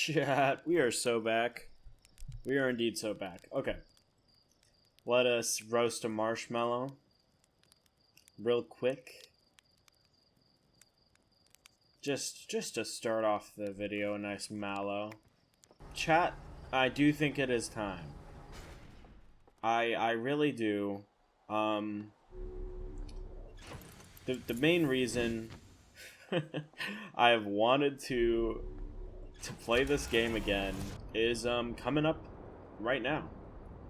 Chat, we are so back. We are indeed so back. Okay. Let us roast a marshmallow. Real quick. Just to start off the video, a nice mallow. Chat, I do think it is time. I really do. The main reason I have wanted to play this game again is coming up right now.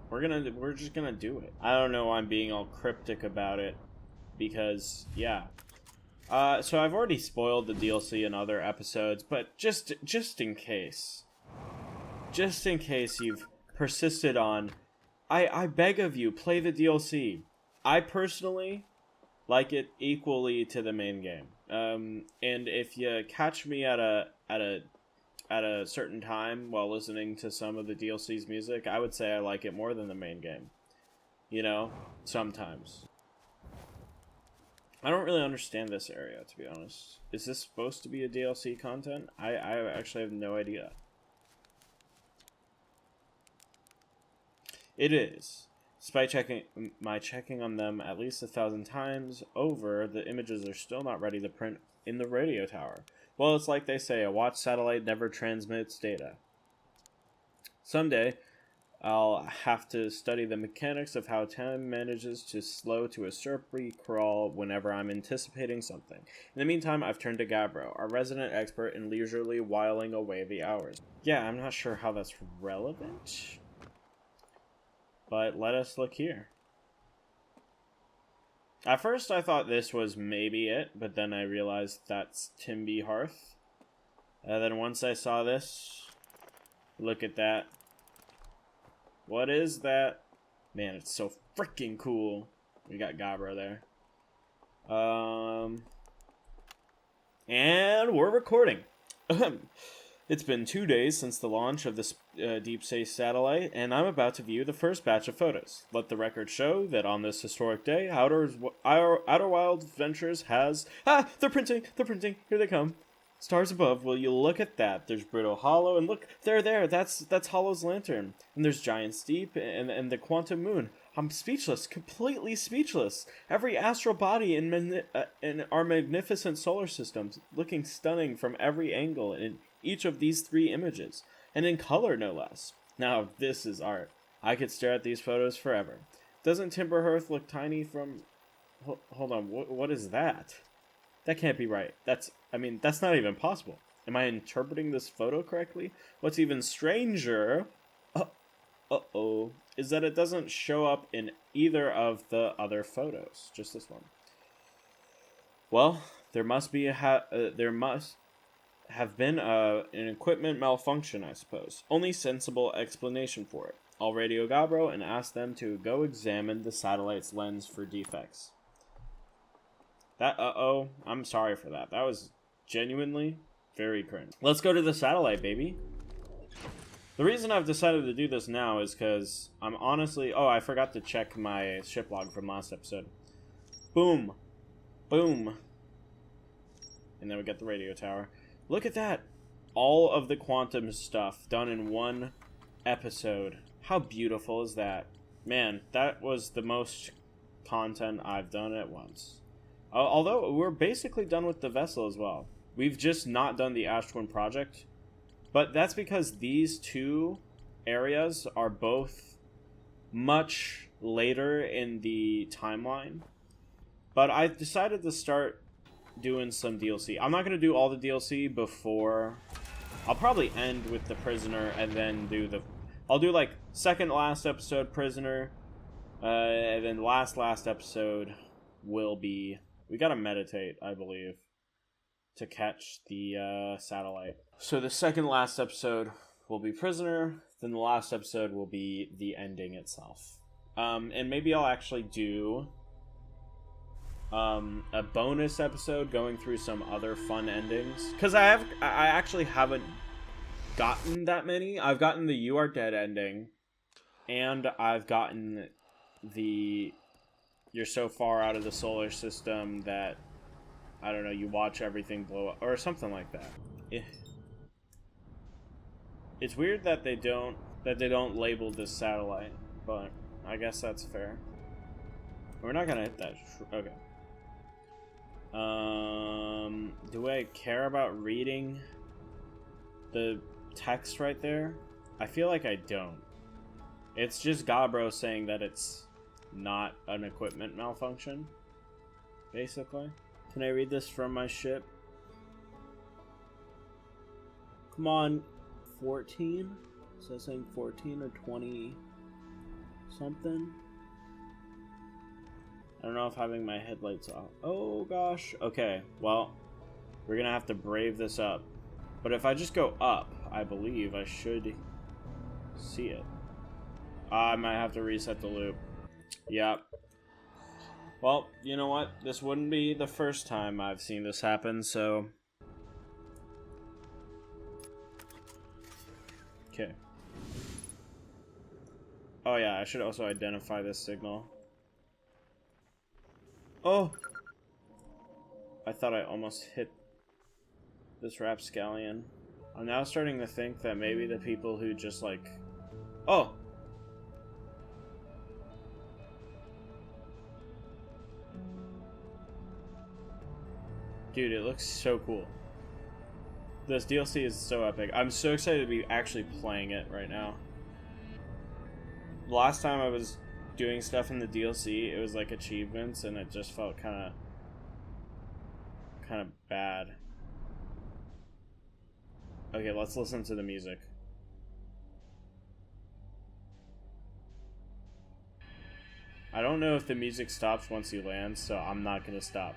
We're just gonna do it. I don't know why I'm being all cryptic about it, because yeah. So I've already spoiled the DLC in other episodes, but just in case you've persisted on, I beg of you, play the DLC. I personally like it equally to the main game. And if you catch me at a certain time while listening to some of the DLC's music, I would say I like it more than the main game. You know, sometimes. I don't really understand this area, to be honest. Is this supposed to be a DLC content? I actually have no idea. It is. Despite checking on them at least 1,000 times over, the images are still not ready to print in the radio tower. Well, it's like they say, a watch satellite never transmits data. Someday, I'll have to study the mechanics of how time manages to slow to a slurpy crawl whenever I'm anticipating something. In the meantime, I've turned to Gabbro, our resident expert in leisurely whiling away the hours. Yeah, I'm not sure how that's relevant, but let us look here. At first I thought this was maybe it, but then I realized that's Timby Hearth. And then once I saw this, look at that. What is that? Man, it's so freaking cool. We got Gabbro there. And we're recording. It's been 2 days since the launch of this deep space satellite, and I'm about to view the first batch of photos. Let the record show that on this historic day, Outer Wild Ventures has... Ah! They're printing! Here they come. Stars above, will you look at that? There's Brittle Hollow, and look, there, that's Hollow's lantern. And there's Giant Steep, and the Quantum Moon. I'm speechless, completely speechless. Every astral body in our magnificent solar system, looking stunning from every angle in each of these 3 images, and in color no less. Now this is art. I could stare at these photos forever. Doesn't Timberhearth look tiny from... Hold on, what is that? That can't be right. That's not even possible. Am I interpreting this photo correctly? What's even stranger... Uh-oh. Is that it doesn't show up in either of the other photos. Just this one. Well, there must have been an equipment malfunction, I suppose. Only sensible explanation for it. I'll radio Gabbro and ask them to go examine the satellite's lens for defects. I'm sorry for that. That was genuinely very cringe. Let's go to the satellite, baby. The reason I've decided to do this now is because I'm honestly... Oh, I forgot to check my ship log from last episode. Boom. Boom. And then we got the radio tower. Look at that. All of the quantum stuff done in one episode. How beautiful is that? Man, that was the most content I've done at once. Although, we're basically done with the vessel as well. We've just not done the Ash Twin project. But that's because these 2 areas are both much later in the timeline. But I decided to start doing some DLC. I'm not going to do all the DLC before... I'll probably end with the Prisoner and then do the... I'll do like second last episode Prisoner. And then last episode will be... We gotta meditate, I believe, to catch the satellite. So the second last episode will be Prisoner, then the last episode will be the ending itself. And maybe I'll actually do a bonus episode going through some other fun endings. Because I actually haven't gotten that many. I've gotten the You Are Dead ending, and I've gotten the You're so far out of the solar system that, I don't know, you watch everything blow up, or something like that. It's weird that they don't label this satellite, but I guess that's fair. We're not gonna hit that. Okay. Do I care about reading the text right there? I feel like I don't. It's just Gabro saying that it's not an equipment malfunction, basically. Can I read this from my ship? Come on, 14? Is that saying 14 or 20 something? I don't know if having my headlights off. Oh gosh. Okay, well, we're gonna have to brave this up. But if I just go up, I believe I should see it. I might have to reset the loop. Yep. Well, you know what? This wouldn't be the first time I've seen this happen, so... Okay. Oh yeah, I should also identify this signal. Oh! I thought I almost hit this rapscallion. I'm now starting to think that maybe the people who just like... Oh! Dude, it looks so cool. This DLC is so epic. I'm so excited to be actually playing it right now. Last time I was doing stuff in the DLC, it was like achievements, and it just felt kind of bad. Okay, let's listen to the music. I don't know if the music stops once you land, so I'm not gonna stop.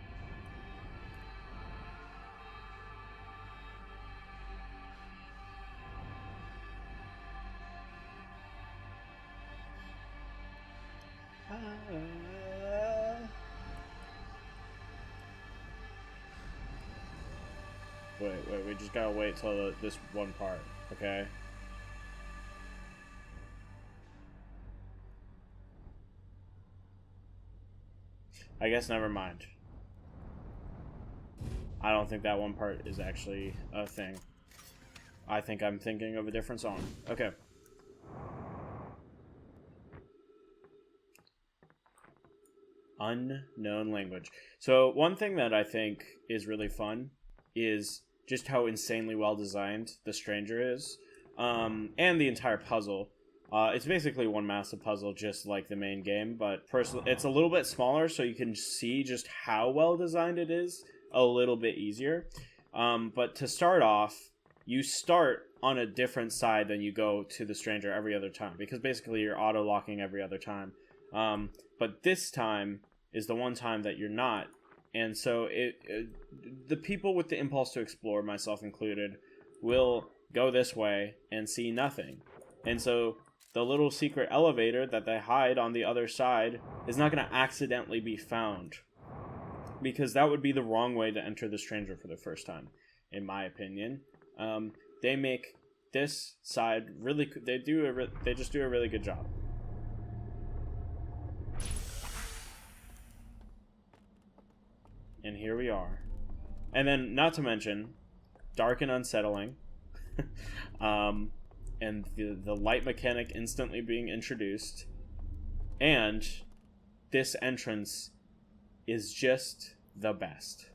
Wait, we just gotta wait till this one part, okay? I guess never mind. I don't think that one part is actually a thing. I think I'm thinking of a different song. Okay. Unknown language. So one thing that I think is really fun is just how insanely well designed the stranger is, and the entire puzzle. It's basically one massive puzzle, just like the main game, but personally, it's a little bit smaller, so you can see just how well designed it is a little bit easier. But to start off, you start on a different side than you go to the stranger every other time, because basically you're auto-locking every other time. But this time is the one time that you're not. And so the people with the impulse to explore, myself included, will go this way and see nothing. And so the little secret elevator that they hide on the other side is not going to accidentally be found. Because that would be the wrong way to enter the stranger for the first time, in my opinion. They make this side really... They just do a really good job. And here we are. And then, not to mention, dark and unsettling. And the light mechanic instantly being introduced. And this entrance is just the best.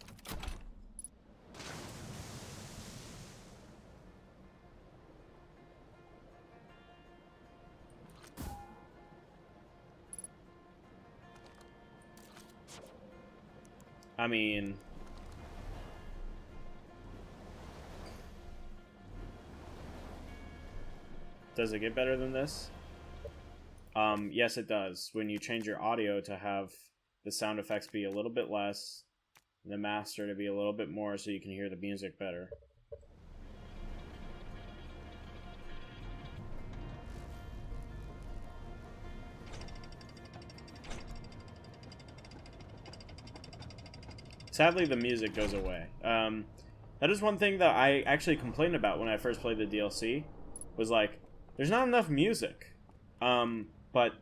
I mean, does it get better than this? Yes, it does. When you change your audio to have the sound effects be a little bit less, the master to be a little bit more, so you can hear the music better. Sadly, the music goes away. That is one thing that I actually complained about when I first played the DLC, was like, there's not enough music. But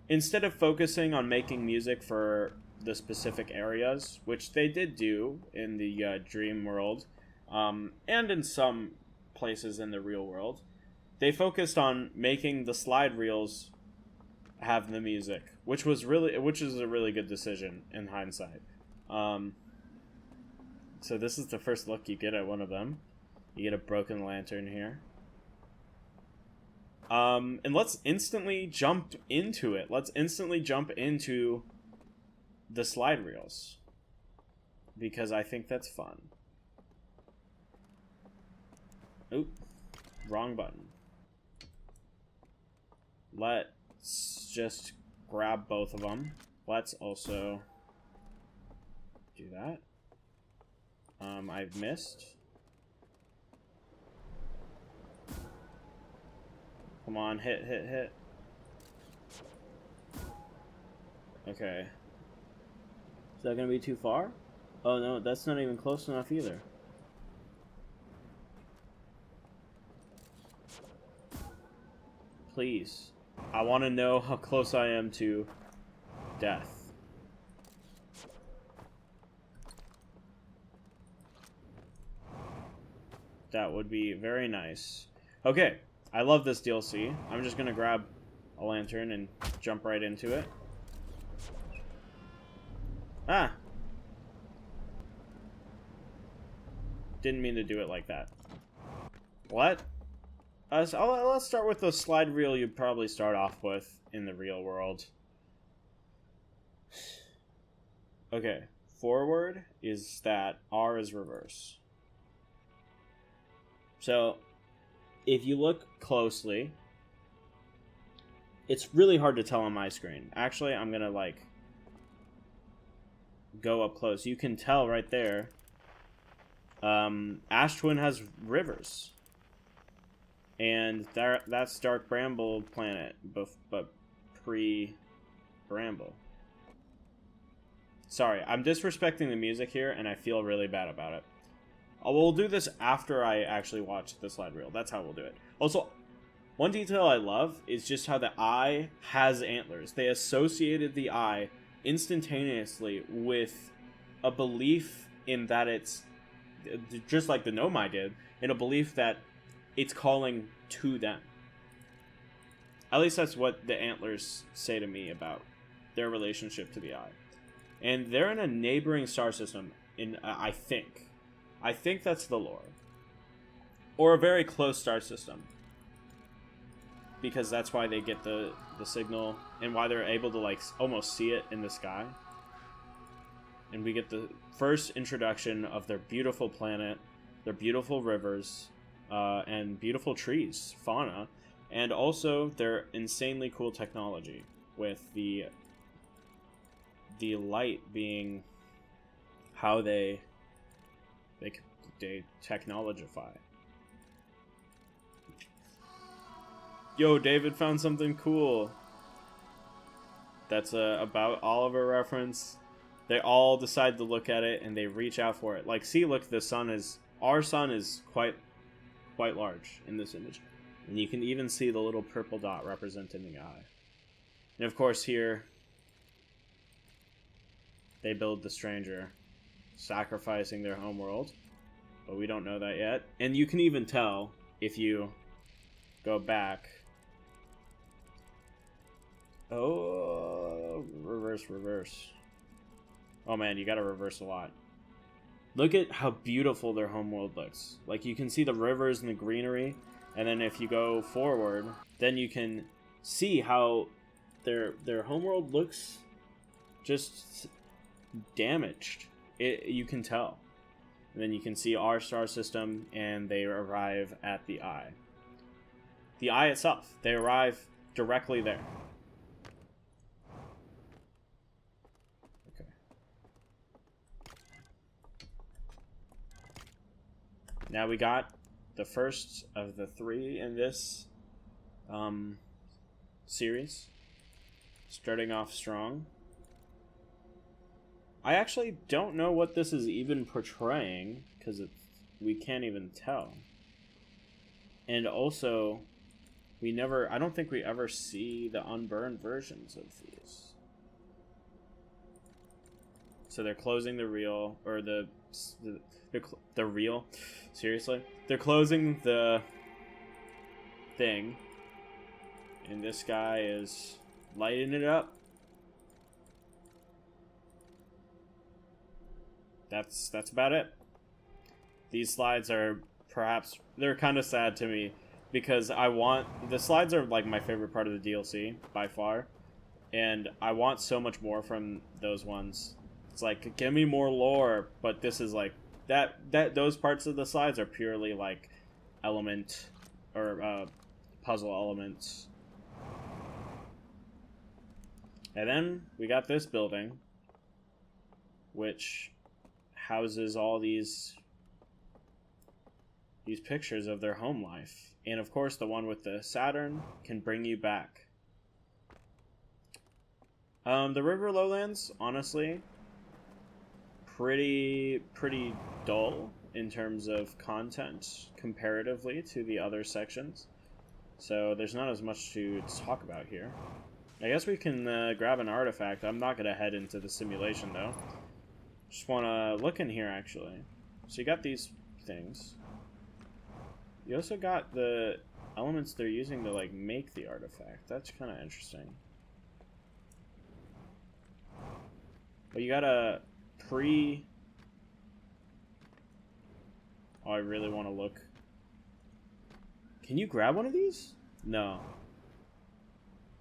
instead of focusing on making music for the specific areas, which they did do in the dream world, and in some places in the real world, they focused on making the slide reels have the music, which is a really good decision in hindsight. So this is the first look you get at one of them. You get a broken lantern here. And let's instantly jump into it. Let's instantly jump into the slide reels, because I think that's fun. Oop, wrong button. Let's just grab both of them. Let's also do that. I've missed. Come on, hit. Okay. Is that gonna be too far? Oh no, that's not even close enough either. Please. I want to know how close I am to death. That would be very nice. Okay, I love this DLC. I'm just gonna grab a lantern and jump right into it. Ah! Didn't mean to do it like that. What? So let's start with the slide reel you'd probably start off with in the real world. Okay, forward is that, R is reverse. So, if you look closely, it's really hard to tell on my screen. Actually, I'm gonna, like, go up close. You can tell right there, Ash Twin has rivers. And that's Dark Bramble Planet, but pre-Bramble. Sorry, I'm disrespecting the music here, and I feel really bad about it. We'll do this after I actually watch the slide reel. That's how we'll do it. Also, one detail I love is just how the eye has antlers. They associated the eye instantaneously with a belief in that it's, just like the Nomai did, in a belief that it's calling to them. At least that's what the antlers say to me about their relationship to the eye. And they're in a neighboring star system, I think. I think that's the lore. Or a very close star system. Because that's why they get the signal, and why they're able to, like, almost see it in the sky. And we get the first introduction of their beautiful planet, their beautiful rivers, and beautiful trees, fauna, and also their insanely cool technology, with the light being how they technologify. Yo, David found something cool. That's a about Oliver reference. They all decide to look at it and they reach out for it. Like, see, look, our sun is quite large in this image. And you can even see the little purple dot representing the eye. And of course here, they build the stranger, sacrificing their homeworld. But we don't know that yet. And you can even tell if you go back. Oh, reverse. Oh man, you gotta reverse a lot. Look at how beautiful their homeworld looks. Like, you can see the rivers and the greenery, and then if you go forward, then you can see how their homeworld looks just damaged. You can tell. And then you can see our star system, and they arrive at the eye. The eye itself. They arrive directly there. Now we got the first of the 3 in this series, starting off strong. I actually don't know what this is even portraying, because we can't even tell. And also, I don't think we ever see the unburned versions of these. So they're closing the reel, or the reel. Seriously, they're closing the thing. And this guy is lighting it up. That's about it. These slides are perhaps, they're kind of sad to me because the slides are like my favorite part of the DLC by far. And I want so much more from those ones. It's like, give me more lore, but this is like, those parts of the slides are purely like element or puzzle elements. And then we got this building, which houses all these pictures of their home life. And of course, the one with the Saturn can bring you back. The River Lowlands, honestly, pretty dull in terms of content comparatively to the other sections. So there's not as much to talk about here. I guess we can grab an artifact. I'm not going to head into the simulation, though. Just want to look in here, actually. So you got these things. You also got the elements they're using to, like, make the artifact. That's kind of interesting. But you got a Oh, I really want to look. Can you grab one of these? No.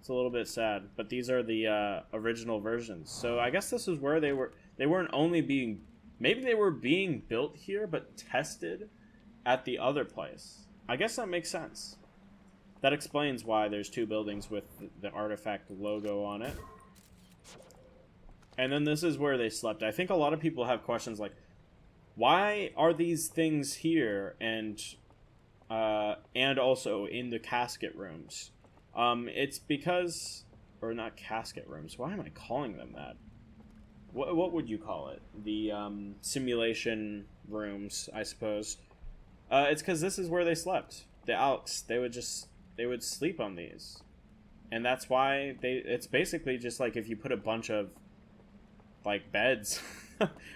It's a little bit sad, but these are the original versions. So I guess this is where they weren't only being, maybe they were being built here, but tested at the other place. I guess that makes sense. That explains why there's two buildings with the artifact logo on it. And then this is where they slept. I think a lot of people have questions like, why are these things here and also in the casket rooms? It's because, or not casket rooms. Why am I calling them that? What would you call it? The simulation rooms, I suppose. It's because this is where they slept. The Alks, they would sleep on these, and that's why it's basically just like if you put a bunch of like beds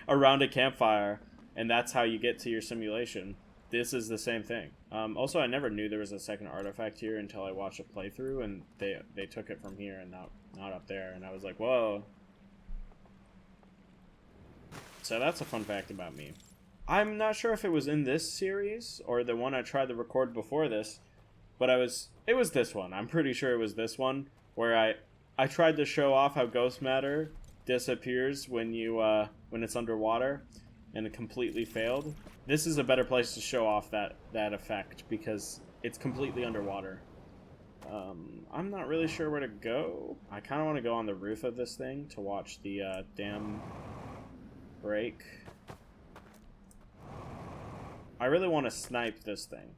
around a campfire, and that's how you get to your simulation. This is the same thing. Also, I never knew there was a second artifact here until I watched a playthrough, and they took it from here and not up there, and I was like, whoa. So that's a fun fact about me. I'm not sure if it was in this series or the one I tried to record before this, but it was this one. I'm pretty sure it was this one where I tried to show off how ghost matter disappears when it's underwater, and it completely failed. This is a better place to show off that effect because it's completely underwater. I'm not really sure where to go. I kind of want to go on the roof of this thing to watch the dam break. I really want to snipe this thing.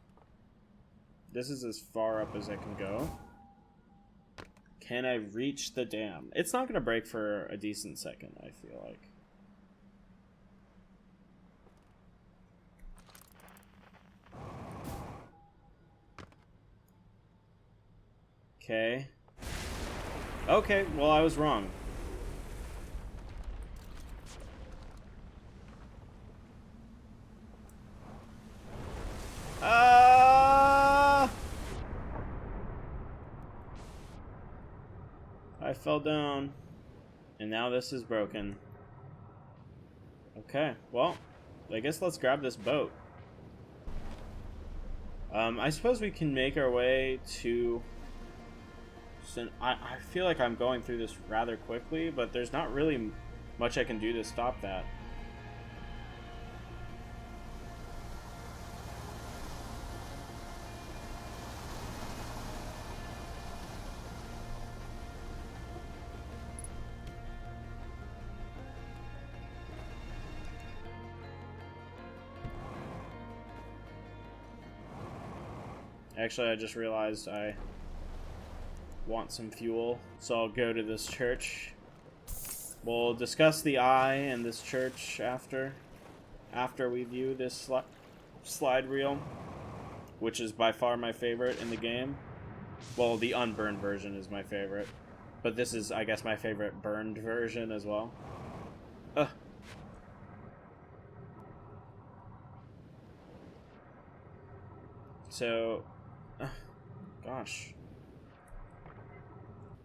This is as far up as I can go. Can I reach the dam? It's not going to break for a decent second, I feel like. Okay. Okay, well, I was wrong. I fell down. And now this is broken. Okay, well, I guess let's grab this boat. I suppose we can make our way to... I feel like I'm going through this rather quickly, but there's not really much I can do to stop that. Actually, I just realized I want some fuel, so I'll go to this church. We'll discuss the eye and this church after we view this slide reel, which is by far my favorite in the game. Well, the unburned version is my favorite, but this is, I guess, my favorite burned version as well. So, Gosh.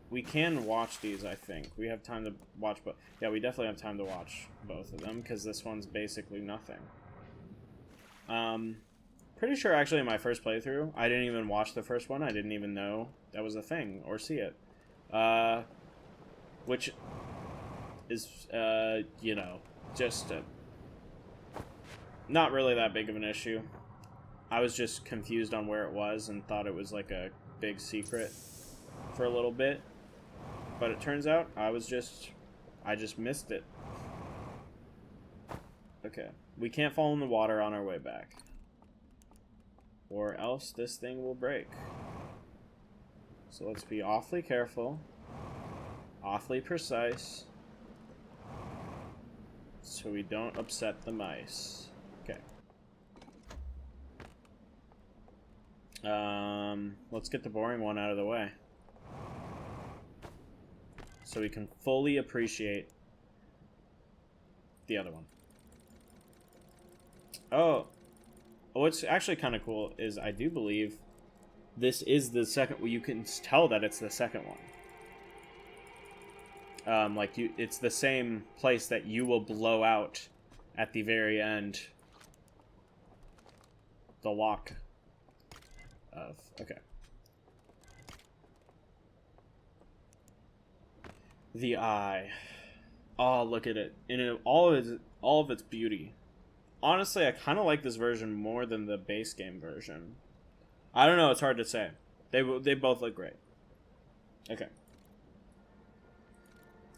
We can watch these, I think. We have time to watch both. Yeah, we definitely have time to watch both of them, because this one's basically nothing. Pretty sure, actually, in my first playthrough, I didn't even watch the first one. I didn't even know that was a thing, or see it. Which is, you know, just not really that big of an issue. I was just confused on where it was and thought it was like a big secret for a little bit. But it turns out I just missed it. Okay. We can't fall in the water on our way back, or else this thing will break. So let's be awfully careful, awfully precise, so we don't upset the mice. Okay. Let's get the boring one out of the way, so we can fully appreciate the other one. Oh, what's actually kind of cool is I do believe this is the second. Well, you can tell that it's the second one. Like it's the same place that you will blow out at the very end. The lock of okay. The eye. Oh, look at it in all of its beauty. Honestly, I kind of like this version more than the base game version. I don't know, it's hard to say. They both look great. Okay.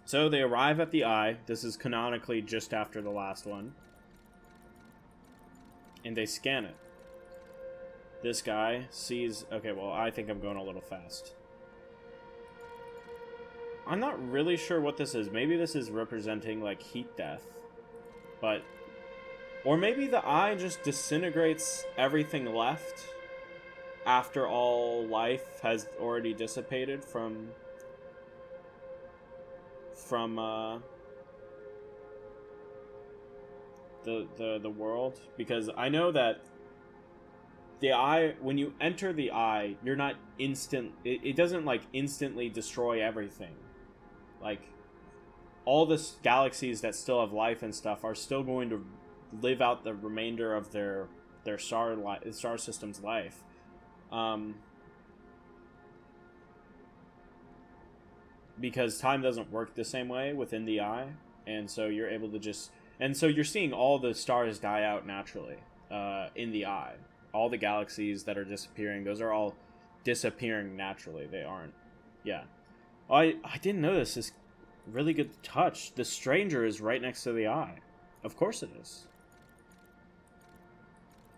So they arrive at the eye. This is canonically just after the last one. And they scan it. This guy sees... Okay, well, I think I'm going a little fast. I'm not really sure what this is. Maybe this is representing, like, heat death. But... Or maybe the eye just disintegrates everything left after all life has already dissipated from the world. Because I know that the eye, when you enter the eye, you're not it doesn't like instantly destroy everything. Like all the galaxies that still have life and stuff are still going to live out the remainder of their star system's life. Because time doesn't work the same way within the eye, and so you're able to so you're seeing all the stars die out naturally in the eye. All the galaxies that are disappearing, those are all disappearing naturally. They aren't. Yeah. I didn't notice this really good touch. The stranger is right next to the eye. Of course it is.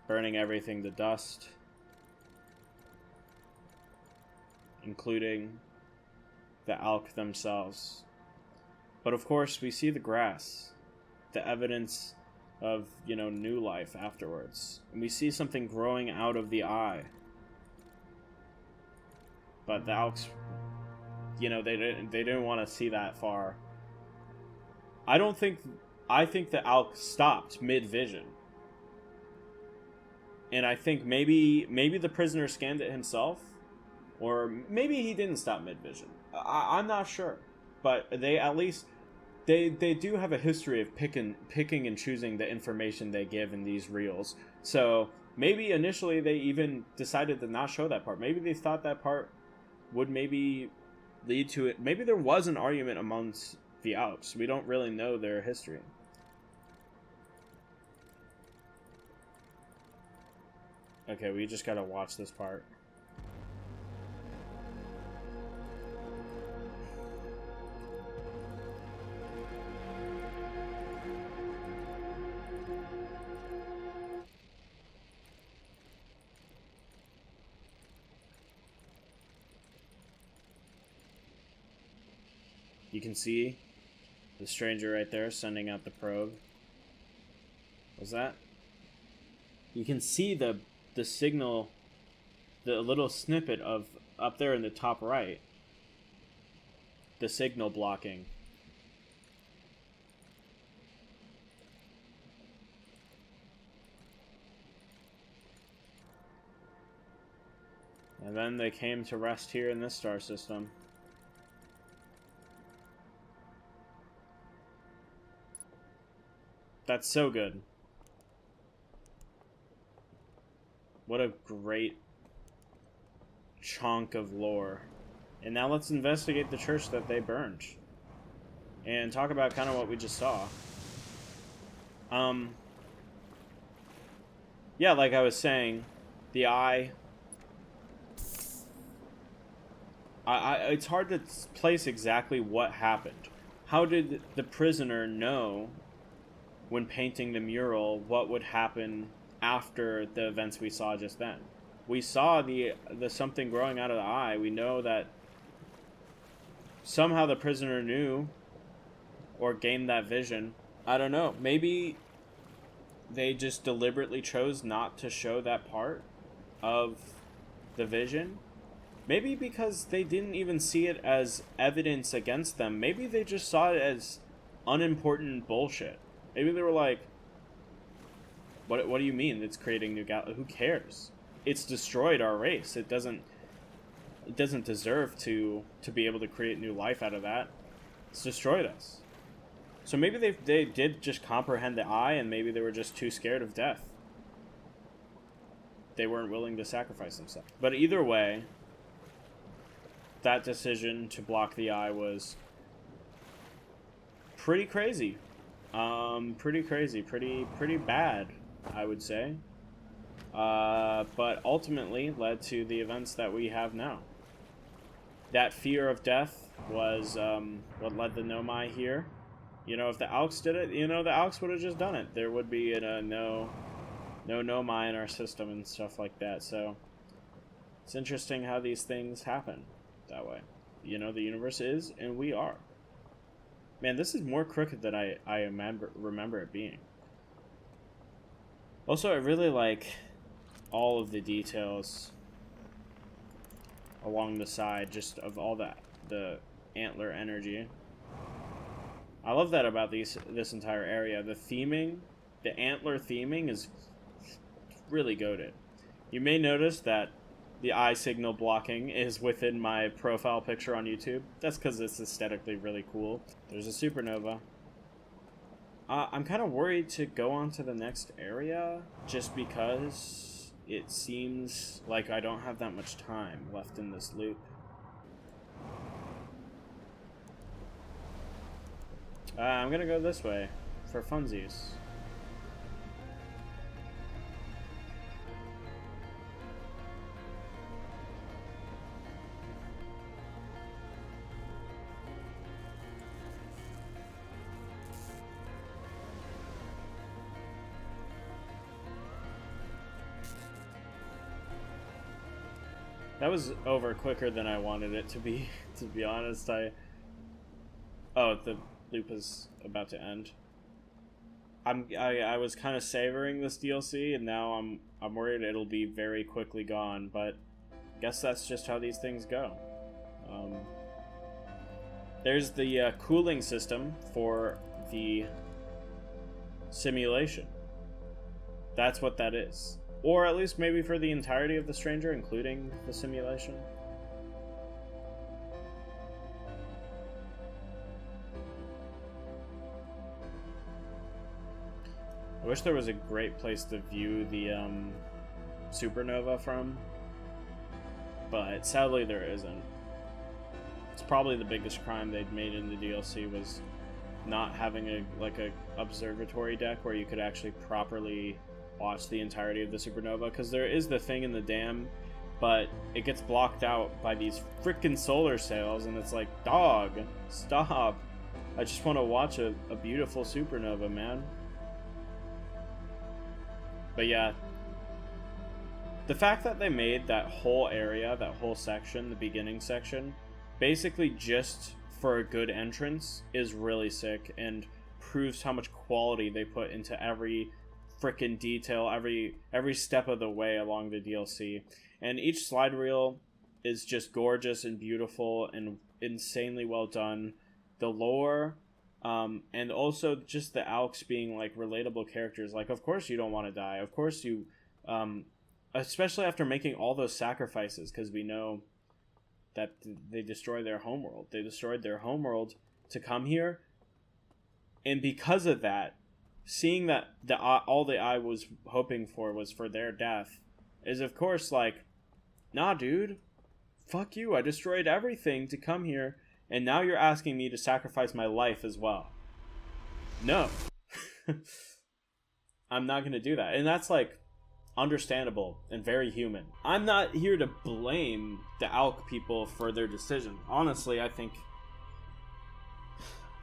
Burning everything to dust. Including the Alk themselves. But of course, we see the grass. The evidence of, new life afterwards. And we see something growing out of the eye. But the Alks, they didn't want to see that far. I think the Alk stopped mid-vision. And I think maybe the prisoner scanned it himself, or maybe he didn't stop mid-vision. I'm not sure, but they at least they do have a history of picking and choosing the information they give in these reels. So maybe initially they even decided to not show that part. Maybe they thought that part would maybe lead to it. Maybe there was an argument amongst the Alps. We don't really know their history. Okay, we just gotta watch this part. You can see the stranger right there sending out the probe. What's that? You can see the signal, the little snippet of up there in the top right. The signal blocking. And then they came to rest here in this star system. That's so good. What a great chunk of lore. And now let's investigate the church that they burned. And talk about kind of what we just saw. Yeah, like I was saying, the eye... it's hard to place exactly what happened. How did the prisoner know, when painting the mural, what would happen after the events we saw just then? We saw the something growing out of the eye. We know that somehow the prisoner knew or gained that vision. I don't know. Maybe they just deliberately chose not to show that part of the vision. Maybe because they didn't even see it as evidence against them. Maybe they just saw it as unimportant bullshit. Maybe they were like, what do you mean it's creating new who cares? It's destroyed our race. It doesn't deserve to be able to create new life out of that. It's destroyed us. So maybe they did just comprehend the eye, and maybe they were just too scared of death. They weren't willing to sacrifice themselves. But either way, that decision to block the eye was pretty crazy. Pretty crazy. Pretty bad, I would say. But ultimately led to the events that we have now. That fear of death was what led the Nomai here. You know, if the Alks did it, you know, the Alks would have just done it. There would be no Nomai in our system and stuff like that. So it's interesting how these things happen that way. You know, the universe is, and we are. Man, this is more crooked than I remember it being. Also, I really like all of the details along the side, just of all the antler energy. I love that about this entire area. The theming, the antler theming is really goated. You may notice that the eye signal blocking is within my profile picture on YouTube. That's because it's aesthetically really cool. There's a supernova. I'm kind of worried to go on to the next area, just because it seems like I don't have that much time left in this loop. I'm gonna go this way for funsies. That was over quicker than I wanted it to be, to be honest. Oh, the loop is about to end. I was kind of savoring this DLC, and now I'm worried it'll be very quickly gone, but guess that's just how these things go. There's the cooling system for the simulation. That's what that is. Or at least maybe for the entirety of the Stranger, including the simulation. I wish there was a great place to view the supernova from, but sadly there isn't. It's probably the biggest crime they'd made in the DLC was not having a observatory deck where you could actually properly watch the entirety of the supernova, because there is the thing in the dam, but it gets blocked out by these freaking solar sails, and it's like, dog, stop. I just want to watch a beautiful supernova, man. But yeah, the fact that they made that whole area, that whole section, the beginning section, basically just for a good entrance is really sick, and proves how much quality they put into every freaking detail, every step of the way along the DLC. And each slide reel is just gorgeous and beautiful and insanely well done. The lore, and also just the Alks being like relatable characters. Like, of course you don't want to die. Of course you especially after making all those sacrifices, because we know that they destroyed their homeworld. They destroyed their homeworld to come here, and because of that, seeing that all the I was hoping for was for their death is, of course, like, nah, dude, fuck you. I destroyed everything to come here, and now you're asking me to sacrifice my life as well. No. I'm not going to do that. And that's, like, understandable and very human. I'm not here to blame the Alk people for their decision. Honestly, I think...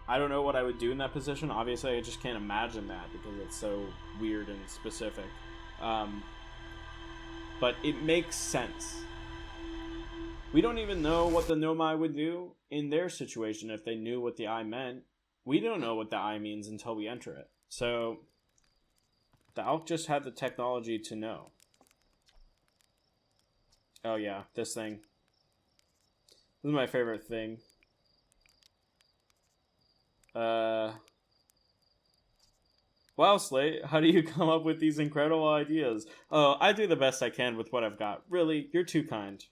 I don't know what I would do in that position. Obviously, I just can't imagine that because it's so weird and specific. But it makes sense. We don't even know what the Nomai would do in their situation if they knew what the I meant. We don't know what the I means until we enter it. So, the Alk just had the technology to know. Oh yeah, this thing. This is my favorite thing. Wow, Slate, how do you come up with these incredible ideas? Oh, I do the best I can with what I've got. Really, you're too kind.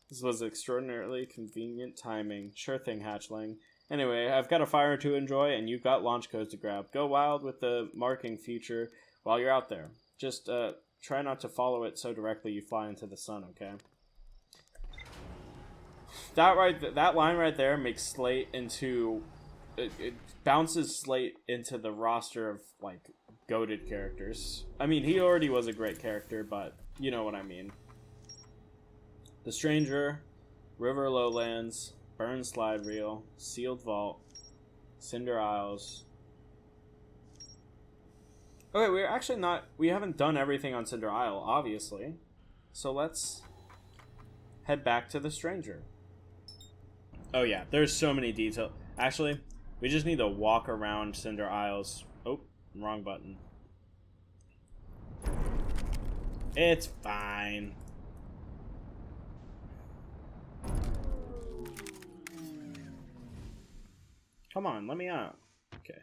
This was extraordinarily convenient timing. Sure thing, hatchling. Anyway, I've got a fire to enjoy, and you've got launch codes to grab. Go wild with the marking feature while you're out there. Just, try not to follow it so directly you fly into the sun, okay? That line right there makes Slate into... It bounces Slate into the roster of, like, goated characters. I mean, he already was a great character, but you know what I mean. The Stranger, River Lowlands, Burn Slide Reel, Sealed Vault, Cinder Isles. Okay, we're actually not... We haven't done everything on Cinder Isle, obviously. So let's head back to the Stranger. Oh yeah, there's so many details. Actually... We just need to walk around Cinder Isles. Oh, wrong button. It's fine. Come on, let me out. Okay.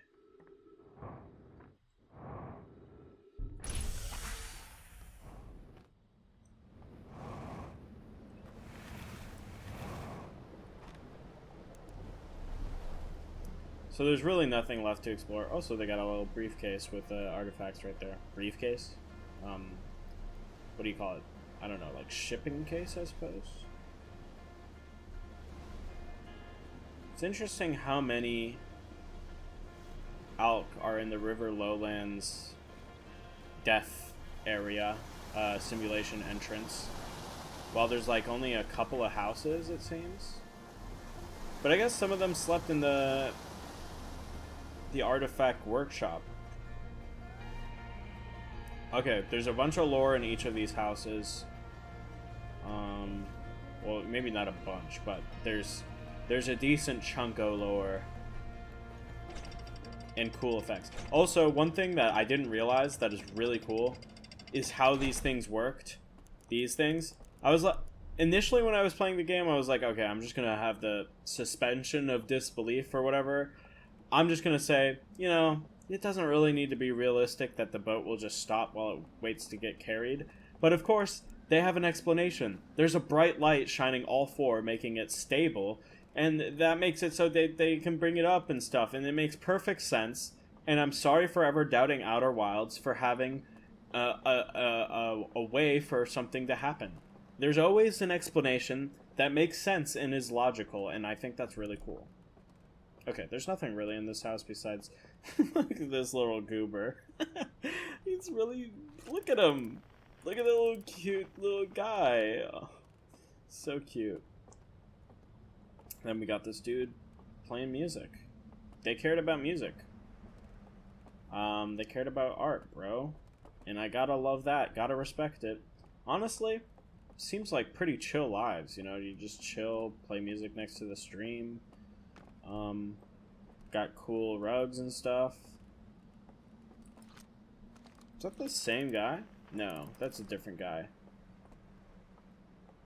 So there's really nothing left to explore. Also, they got a little briefcase with artifacts right there. Briefcase? What do you call it? I don't know, like shipping case, I suppose? It's interesting how many Alk are in the River Lowlands death area simulation entrance. While there's like only a couple of houses, it seems. But I guess some of them slept in the artifact workshop. Okay, there's a bunch of lore in each of these houses. Well, maybe not a bunch, but there's a decent chunk of lore and cool effects. Also, one thing that I didn't realize that is really cool is how these things worked. These things. I was like, initially when I was playing the game, I was like, okay, I'm just gonna have the suspension of disbelief or whatever. I'm just going to say, you know, it doesn't really need to be realistic that the boat will just stop while it waits to get carried. But of course, they have an explanation. There's a bright light shining all four, making it stable. And that makes it so they can bring it up and stuff. And it makes perfect sense. And I'm sorry for ever doubting Outer Wilds for having a way for something to happen. There's always an explanation that makes sense and is logical. And I think that's really cool. Okay, there's nothing really in this house besides look at this little goober. He's really... Look at him! Look at the little cute little guy. Oh, so cute. Then we got this dude playing music. They cared about music. They cared about art, bro. And I gotta love that. Gotta respect it. Honestly, seems like pretty chill lives, you know? You just chill, play music next to the stream. Got cool rugs and stuff. Is that the same guy? No, that's a different guy.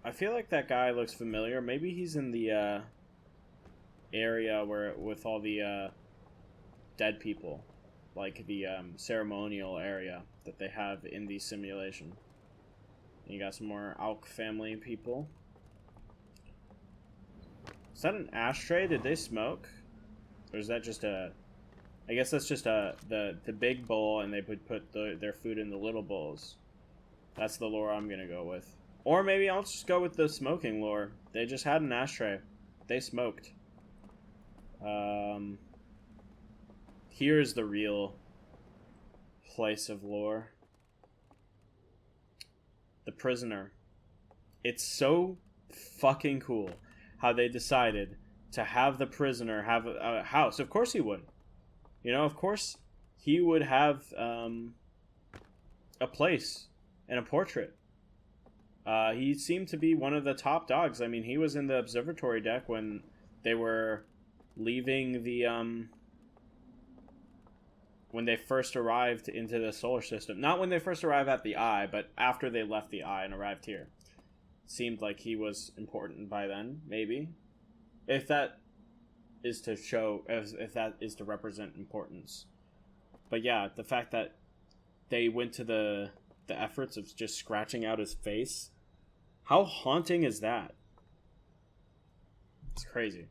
I feel like that guy looks familiar. Maybe he's in the area where with all the dead people, like the ceremonial area that they have in the simulation. You got some more Alk family people. Is that an ashtray? Did they smoke? Or is that just a... I guess that's just the big bowl, and they would put their food in the little bowls. That's the lore I'm gonna go with. Or maybe I'll just go with the smoking lore. They just had an ashtray. They smoked. Here's the real place of lore. The prisoner. It's so fucking cool how they decided to have the prisoner have a house. Of course he would. You know, of course he would have a place and a portrait. He seemed to be one of the top dogs. I mean, he was in the observatory deck when they were leaving the when they first arrived into the solar system. Not when they first arrived at the Eye, but after they left the Eye and arrived here. Seemed like he was important by then, maybe. If that is to show, if that is to represent importance. But yeah, the fact that they went to the efforts of just scratching out his face, how haunting is that? It's crazy.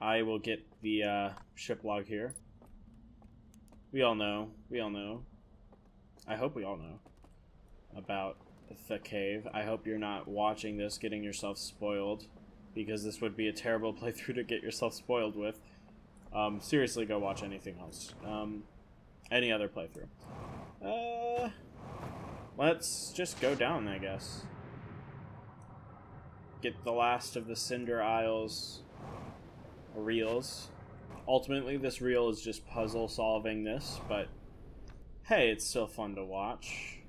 I will get the ship log here. We all know. I hope we all know about the cave. I hope you're not watching this getting yourself spoiled, because this would be a terrible playthrough to get yourself spoiled with. Seriously, go watch anything else. Any other playthrough. Let's just go down, I guess. Get the last of the Cinder Isles reels. Ultimately, this reel is just puzzle solving this, but hey, it's still fun to watch.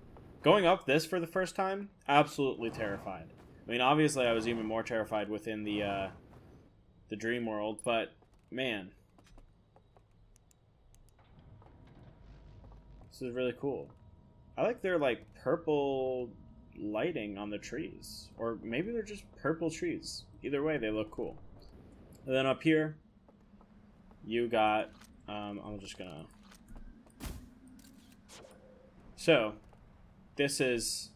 Going up this for the first time, absolutely terrified. I mean, obviously, I was even more terrified within the dream world, but man, this is really cool. I like their like purple lighting on the trees, or maybe they're just purple trees. Either way, they look cool. And then up here, you got. I'm just gonna. So, this is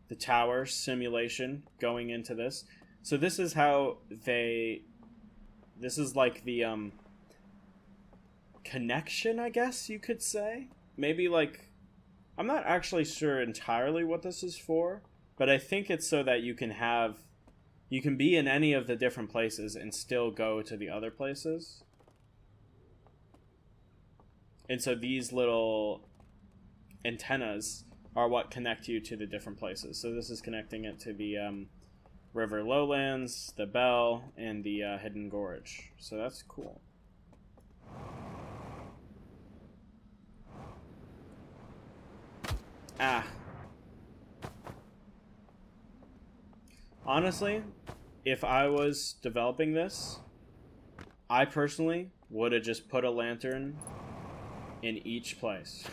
the tower simulation going into this. So this is how they. This is like the connection, I guess you could say. Maybe like, I'm not actually sure entirely what this is for, but I think it's so that you can be in any of the different places and still go to the other places. And so these little antennas are what connect you to the different places. So this is connecting it to the River Lowlands, the Bell, and the Hidden Gorge. So that's cool. Honestly, if I was developing this, I personally would have just put a lantern in each place.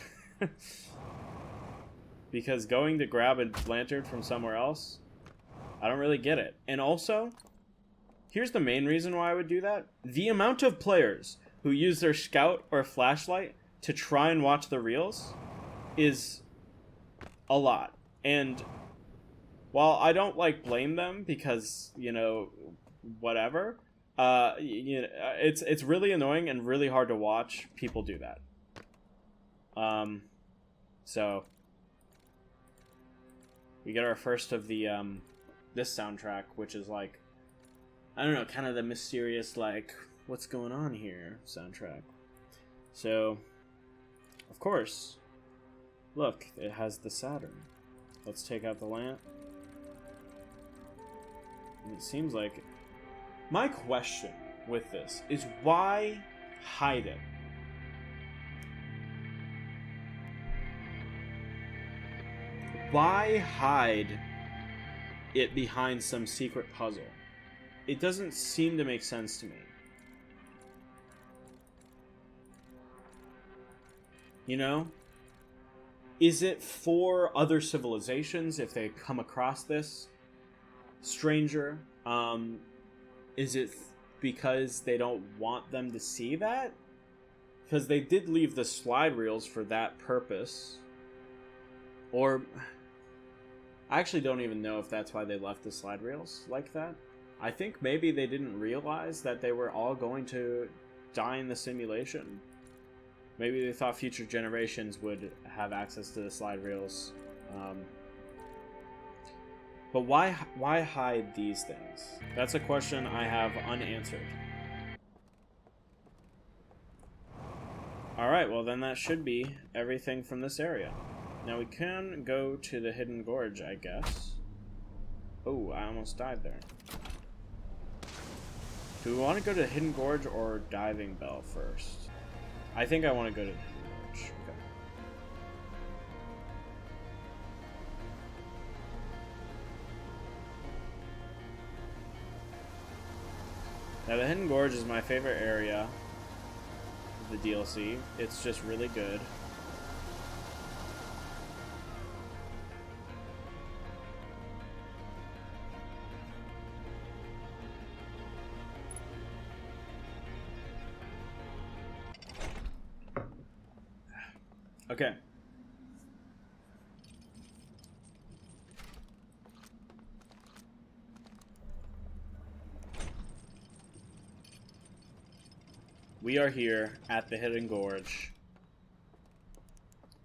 Because going to grab a lantern from somewhere else, I don't really get it. And also, here's the main reason why I would do that. The amount of players who use their scout or flashlight to try and watch the reels is a lot. And while I don't like blame them, because, you know, whatever, you know, it's really annoying and really hard to watch people do that. So we get our first of the this soundtrack, which is like, I don't know, kind of the mysterious, like, what's going on here soundtrack. So of course, look, it has the Saturn. Let's take out the lamp. And it seems like, my question with this is, why hide it? Why hide it behind some secret puzzle? It doesn't seem to make sense to me. You know? Is it for other civilizations if they come across this stranger? Is it because they don't want them to see that? Because they did leave the slide reels for that purpose. Or I actually don't even know if that's why they left the slide rails like that. I think maybe they didn't realize that they were all going to die in the simulation. Maybe they thought future generations would have access to the slide rails. But why hide these things? That's a question I have unanswered. Alright, well then that should be everything from this area. Now we can go to the Hidden Gorge, I guess. Oh, I almost died there. Do we want to go to the Hidden Gorge or Diving Bell first? I think I want to go to the Hidden Gorge. Okay. Now the Hidden Gorge is my favorite area of the DLC. It's just really good. Okay. We are here at the Hidden Gorge.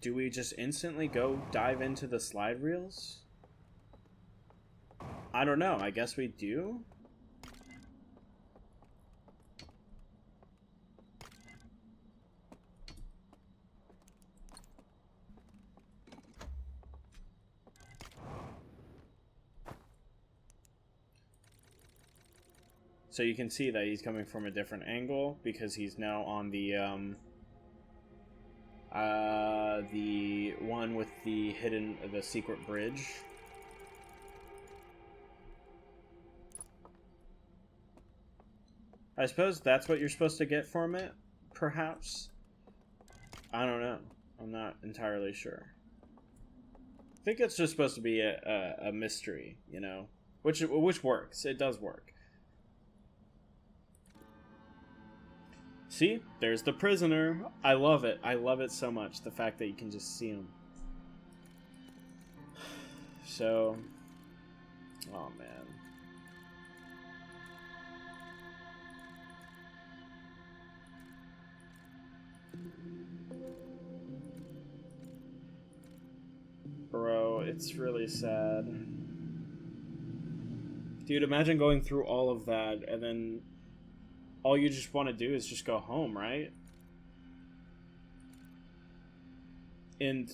Do we just instantly go dive into the slide reels? I don't know. I guess we do? So you can see that he's coming from a different angle because he's now on the one with the secret bridge. I suppose that's what you're supposed to get from it, perhaps. I don't know. I'm not entirely sure. I think it's just supposed to be a mystery, you know, which works. It does work. See? There's the prisoner. I love it. I love it so much. The fact that you can just see him. So... oh, man. Bro, it's really sad. Dude, imagine going through all of that and then... all you just want to do is just go home, right? And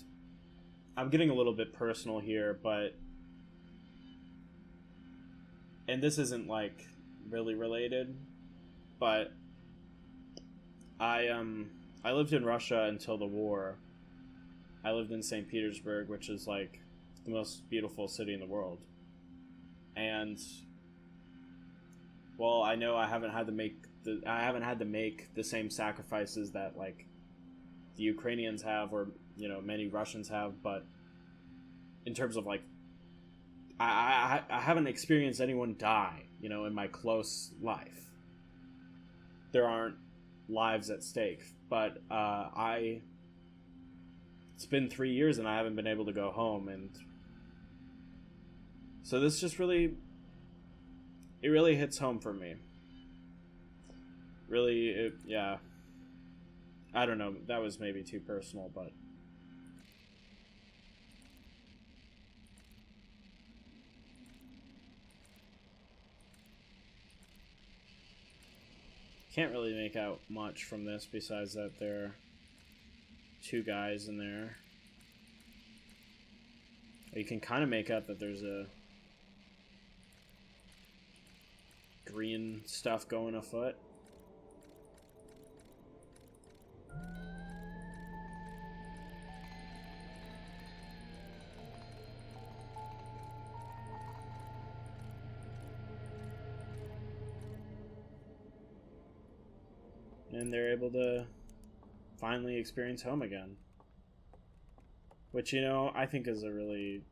I'm getting a little bit personal here, but... and this isn't, like, really related, but... I lived in Russia until the war. I lived in St. Petersburg, which is, like, the most beautiful city in the world. And... well, I know I haven't had to make the same sacrifices that, like, the Ukrainians have, or, you know, many Russians have, but in terms of, like, I haven't experienced anyone die, you know, in my close life. There aren't lives at stake, but it's been 3 years and I haven't been able to go home, and so this just really, it really hits home for me. Really, yeah. I don't know, that was maybe too personal, but... can't really make out much from this besides that there are two guys in there. You can kind of make out that there's a green stuff going afoot. And they're able to finally experience home again. Which, you know, I think is a really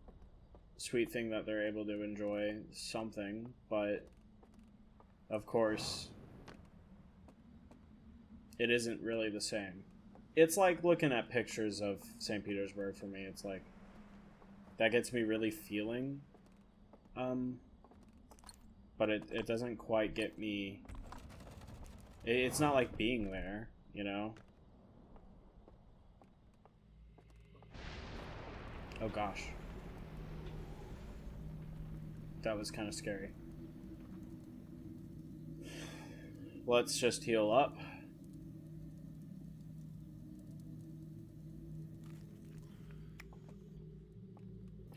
sweet thing that they're able to enjoy something, but of course, it isn't really the same. It's like looking at pictures of St. Petersburg for me. It's like, that gets me really feeling. But it doesn't quite get me. It's not like being there, you know? Oh gosh. That was kind of scary. Let's just heal up.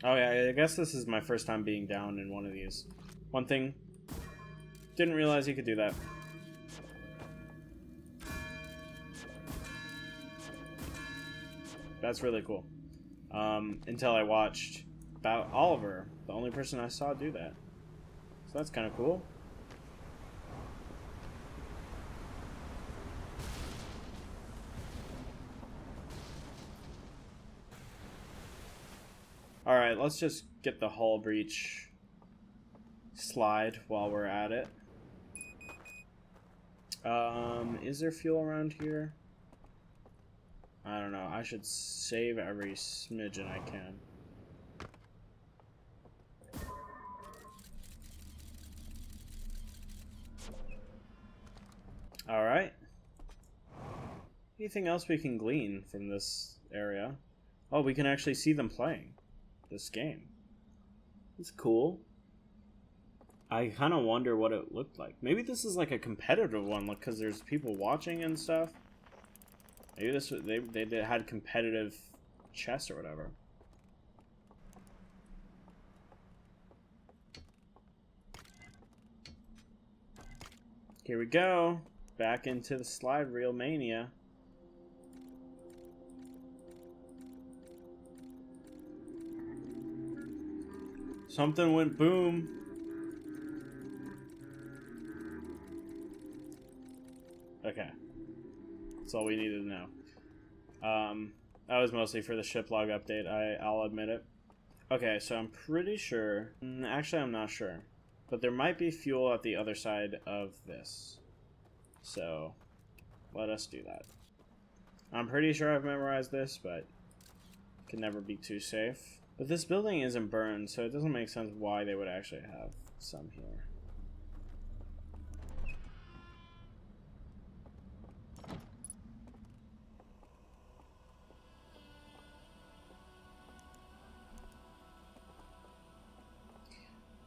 Oh yeah, I guess this is my first time being down in one of these. One thing, didn't realize you could do that. That's really cool. Until I watched about Oliver, the only person I saw do that. So that's kind of cool. Alright, let's just get the hull breach slide while we're at it. Is there fuel around here? I don't know. I should save every smidgen I can. Alright. Anything else we can glean from this area? Oh, we can actually see them playing this game. It's cool. I kind of wonder what it looked like. Maybe this is like a competitive one, like, because there's people watching and stuff. Maybe this they had competitive chess or whatever. Here we go. Back into the slide reel mania. Something went boom. Okay. That's all we needed to know. That was mostly for the ship log update, I'll admit it. Okay, so I'm pretty sure... Actually, I'm not sure. But there might be fuel at the other side of this. So, let us do that. I'm pretty sure I've memorized this, but can never be too safe. But this building isn't burned, so it doesn't make sense why they would actually have some here.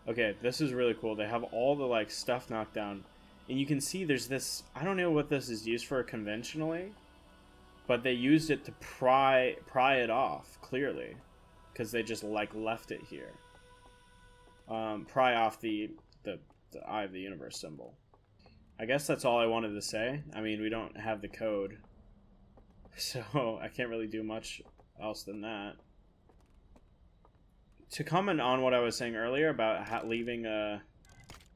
Okay, this is really cool. They have all the like stuff knocked down. And you can see there's this, I don't know what this is used for conventionally, but they used it to pry it off, clearly. Because they just like left it here. Pry off the Eye of the Universe symbol. I guess that's all I wanted to say. I mean, we don't have the code. So I can't really do much else than that. To comment on what I was saying earlier about leaving a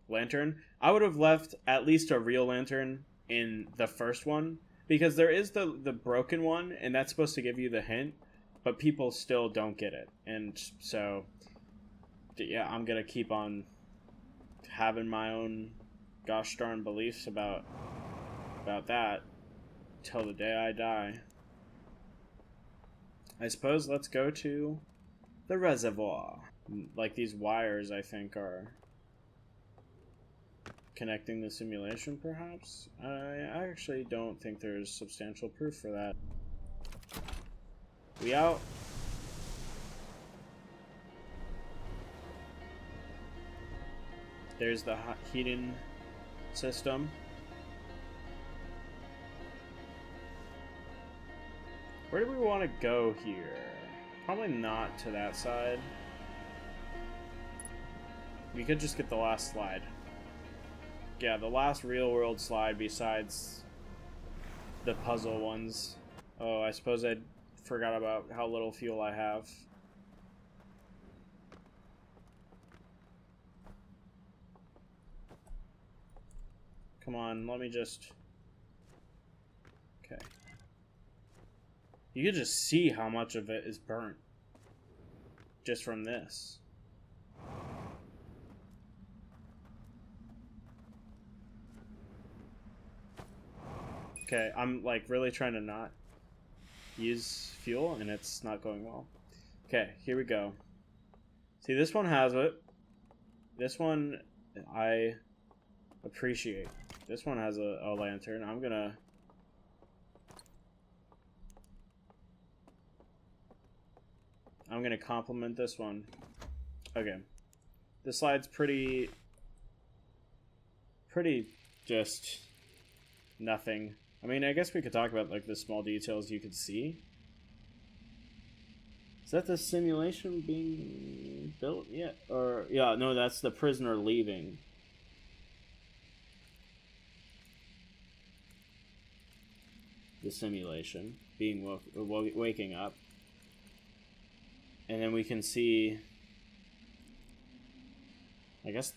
lantern, I would have left at least a real lantern in the first one, because there is the broken one, and that's supposed to give you the hint, but people still don't get it. And so, yeah, I'm gonna keep on having my own gosh darn beliefs about that till the day I die. I suppose let's go to the reservoir. Like, these wires, I think, are connecting the simulation, perhaps? I actually don't think there's substantial proof for that. We out. There's the heating system. Where do we want to go here? Probably not to that side. We could just get the last slide. Yeah, the last real world slide besides the puzzle ones. Oh, I suppose I forgot about how little fuel I have. Come on, let me just... Okay. You can just see how much of it is burnt. Just from this. Okay, I'm like really trying to not use fuel and it's not going well. Okay, here we go. See, this one has it. This one I appreciate. This one has a lantern. I'm gonna compliment this one. Okay. This slide's pretty just nothing. I mean, I guess we could talk about like the small details you could see. Is that the simulation being built yet? Or yeah, no, that's the prisoner leaving. The simulation being waking up. And then we can see, I guess,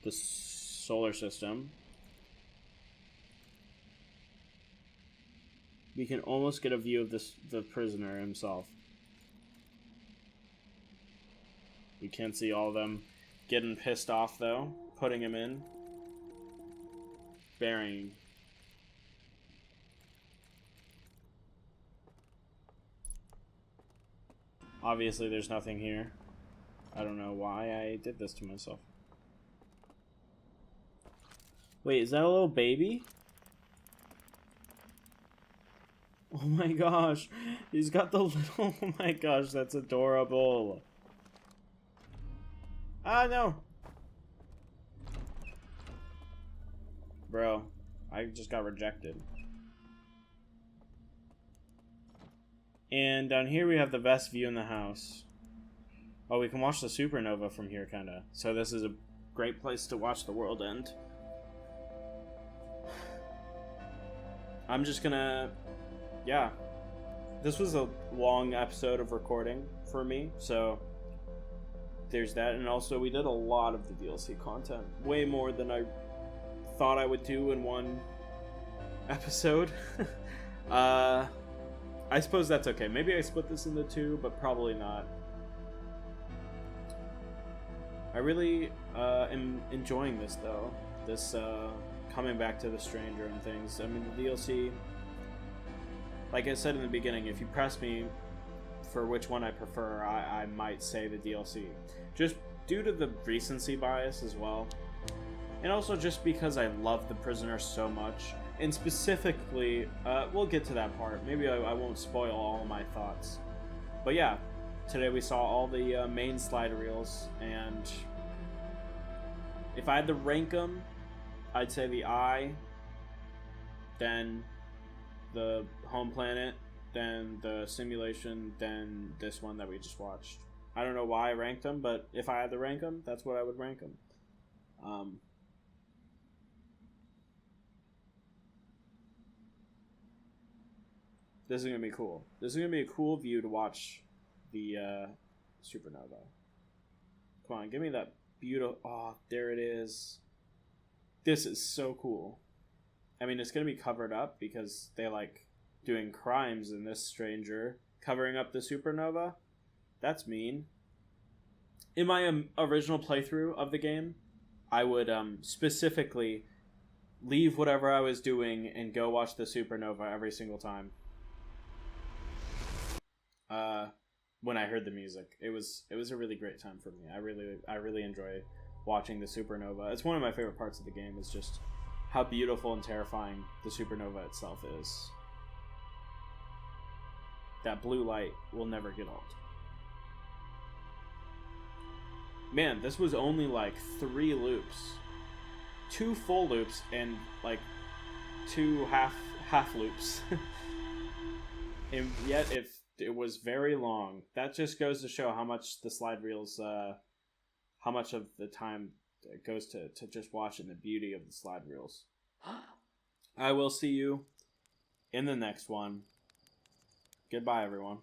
the solar system. We can almost get a view of the prisoner himself. We can't see all of them getting pissed off, though. Putting him in. Burying. Obviously, there's nothing here. I don't know why I did this to myself. Wait, is that a little baby? Oh my gosh. He's got the little... Oh my gosh, that's adorable. Ah, no. Bro, I just got rejected. And down here we have the best view in the house. Oh, we can watch the supernova from here, kinda. So this is a great place to watch the world end. I'm just gonna... Yeah. This was a long episode of recording for me, so... There's that, and also we did a lot of the DLC content. Way more than I thought I would do in one episode. I suppose that's okay. Maybe I split this into two, but probably not. I really am enjoying this, though. This coming back to the Stranger and things. I mean, the DLC, like I said in the beginning, if you press me for which one I prefer, I might say the DLC. Just due to the recency bias as well. And also just because I love The Prisoner so much. And specifically, we'll get to that part. Maybe I won't spoil all of my thoughts. But yeah, today we saw all the main slide reels. And if I had to rank them, I'd say the Eye, then the Home Planet, then the Simulation, then this one that we just watched. I don't know why I ranked them, but if I had to rank them, that's what I would rank them. This is going to be cool. This is going to be a cool view to watch the supernova. Come on, give me that beautiful... Oh, there it is. This is so cool. I mean, it's going to be covered up because they like doing crimes in this Stranger. Covering up the supernova? That's mean. In my original playthrough of the game, I would specifically leave whatever I was doing and go watch the supernova every single time. When I heard the music, it was a really great time for me. I really enjoy watching the supernova. It's one of my favorite parts of the game. Is just how beautiful and terrifying the supernova itself is. That blue light will never get old. Man, this was only like 3 loops. 2 full loops and like 2 half loops. And yet it was very long. That just goes to show how much the slide reels, how much of the time it goes to just watching the beauty of the slide reels. I will see you in the next one. Goodbye, everyone.